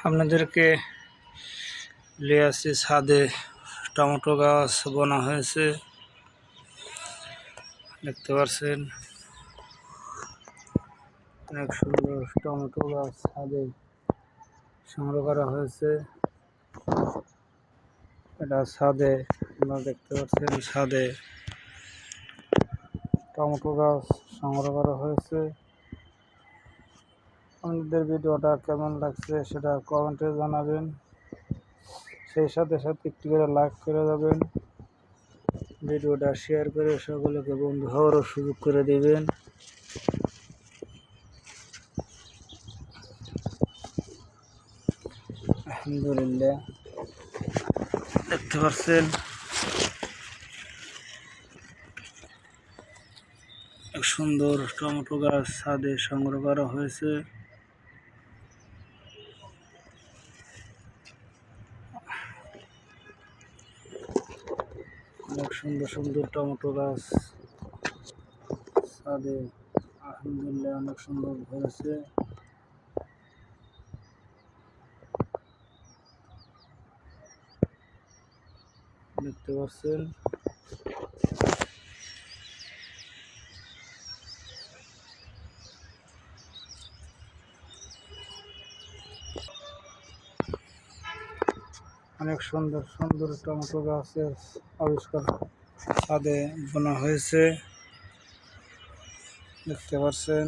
আপনাদেরকে নিয়ে আসছি ছাদে টমেটো গাছ বোনা হয়েছে, দেখতে পাচ্ছেন অনেক সুন্দর টমেটো গাছ ছাদে সংগ্রহ করা হয়েছে। এটা ছাদে আপনারা দেখতে পাচ্ছেন, ছাদে টমেটো গাছ সংগ্রহ করা হয়েছে। আপনাদের ভিডিওটা কেমন লাগছে সেটা কমেন্টে জানাবেন, সেই সাথে সাথে একটু করে লাইক করে যাবেন, ভিডিওটা শেয়ার করে সকলকে বন্ধু হওয়ারও সুযোগ করে দেবেন। আলহামদুলিল্লাহ, দেখতে পাচ্ছেন এক সুন্দর টমেটো গাছ ছাদে সংগ্রহ করা হয়েছে। অনেক সুন্দর সুন্দর টমেটো গাছ ছাদে আলহামদুলিল্লাহ অনেক সুন্দর ধরেছে। দেখতে পাচ্ছেন অনেক সুন্দর সুন্দর টমেটো গাছের আবিষ্কার ছাদে বোনা হয়েছে, দেখতে পাচ্ছেন।